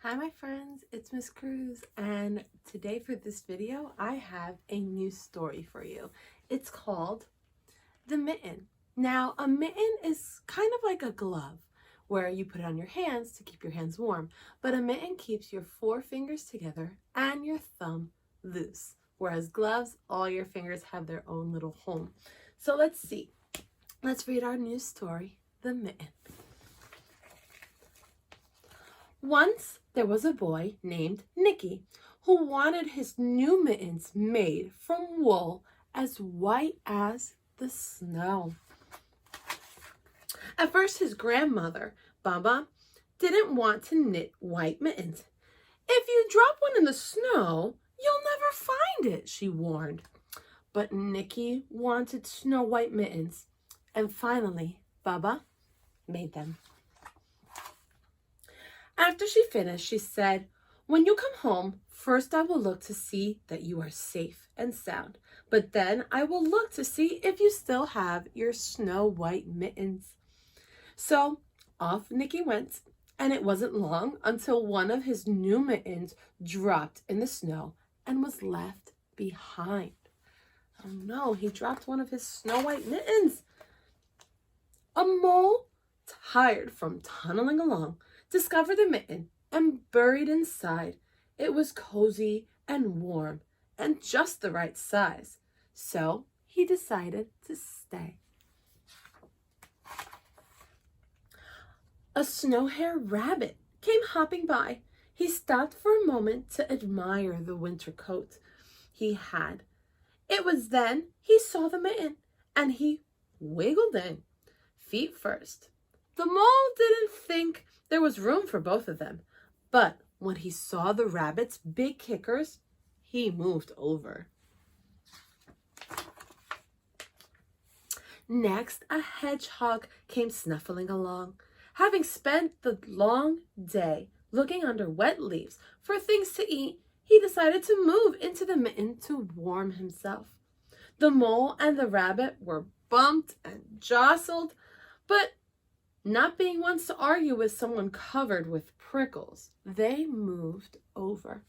Hi my friends, it's Miss Cruz, and today for this video I have a new story for you. It's called The Mitten. Now a mitten is kind of like a glove where you put it on your hands to keep your hands warm, but a mitten keeps your four fingers together and your thumb loose, whereas gloves, all your fingers have their own little home. So let's see. Let's read our new story, The Mitten. Once there was a boy named Nicky who wanted his new mittens made from wool as white as the snow. At first his grandmother, Baba, didn't want to knit white mittens. "If you drop one in the snow, you'll never find it," she warned. But Nicky wanted snow white mittens, and finally Baba made them. After she finished, she said, "When you come home, first I will look to see that you are safe and sound, but then I will look to see if you still have your snow white mittens." So off Nicky went, and it wasn't long until one of his new mittens dropped in the snow and was left behind. Oh no, he dropped one of his snow white mittens. A mole, tired from tunneling along, discovered the mitten, and buried inside, it was cozy and warm and just the right size. So he decided to stay. A snow-hare rabbit came hopping by. He stopped for a moment to admire the winter coat he had. It was then he saw the mitten, and he wiggled in, feet first. The mole didn't think there was room for both of them, but when he saw the rabbit's big kickers, he moved over. Next, a hedgehog came snuffling along. Having spent the long day looking under wet leaves for things to eat, he decided to move into the mitten to warm himself. The mole and the rabbit were bumped and jostled, but not being ones to argue with someone covered with prickles, they moved over.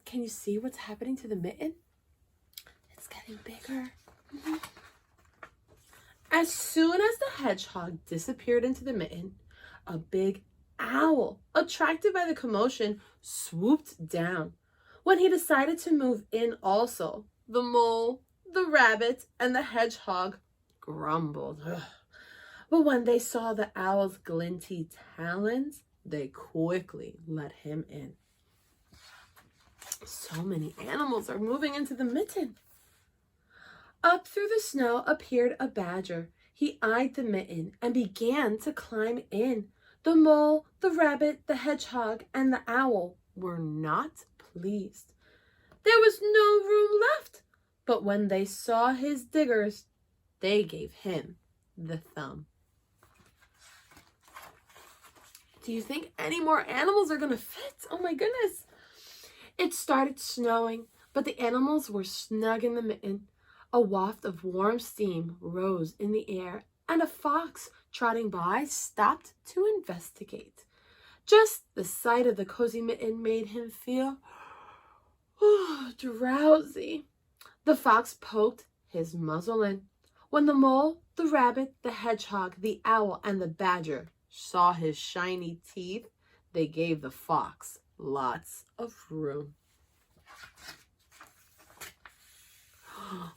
Can you see what's happening to the mitten? It's getting bigger. As soon as the hedgehog disappeared into the mitten, a big owl, attracted by the commotion, swooped down. When he decided to move in also, the mole, the rabbit, and the hedgehog grumbled. Ugh. But when they saw the owl's glinty talons, they quickly let him in. So many animals are moving into the mitten. Up through the snow appeared a badger. He eyed the mitten and began to climb in. The mole, the rabbit, the hedgehog, and the owl were not pleased. There was no room left, but when they saw his diggers, they gave him the thumb. Do you think any more animals are going to fit? Oh my goodness. It started snowing, but the animals were snug in the mitten. A waft of warm steam rose in the air, and a fox trotting by stopped to investigate. Just the sight of the cozy mitten made him feel drowsy. The fox poked his muzzle in. When the mole, the rabbit, the hedgehog, the owl, and the badger saw his shiny teeth, they gave the fox lots of room.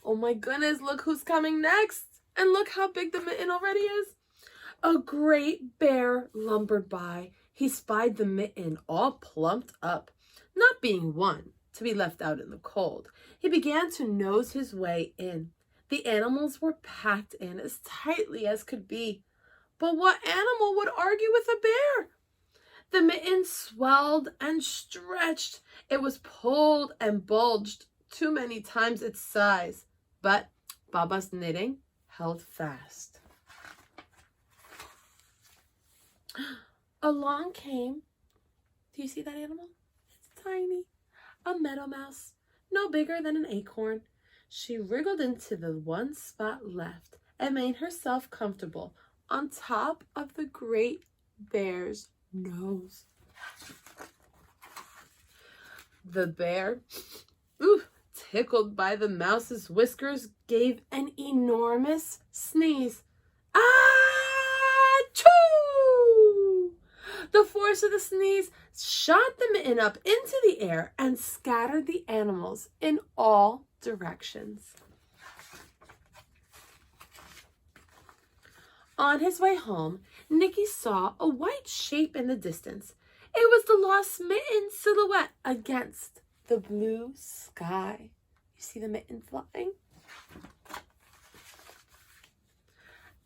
Oh my goodness, look who's coming next. And look how big the mitten already is. A great bear lumbered by. He spied the mitten all plumped up, not being one to be left out in the cold. He began to nose his way in. The animals were packed in as tightly as could be. But what animal would argue with a bear? The mitten swelled and stretched. It was pulled and bulged too many times its size, but Baba's knitting held fast. Along came, do you see that animal? It's tiny, a meadow mouse, no bigger than an acorn. She wriggled into the one spot left and made herself comfortable on top of the great bear's nose. The bear, ooh, tickled by the mouse's whiskers, gave an enormous sneeze. Achoo! The force of the sneeze shot the mitten up into the air and scattered the animals in all directions. On his way home, Nicky saw a white shape in the distance. It was the lost Mitten silhouette against the blue sky. You see the mitten flying?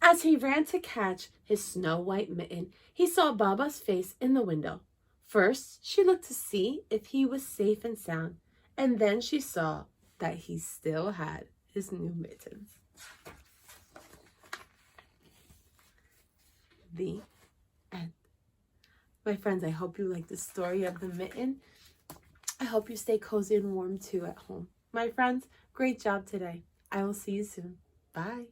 As he ran to catch his snow-white mitten, he saw Baba's face in the window. First, she looked to see if he was safe and sound, and then she saw that he still had his new mittens. The end. My friends, I hope you like the story of the mitten. I hope you stay cozy and warm too at home. My friends, great job today. I will see you soon. Bye.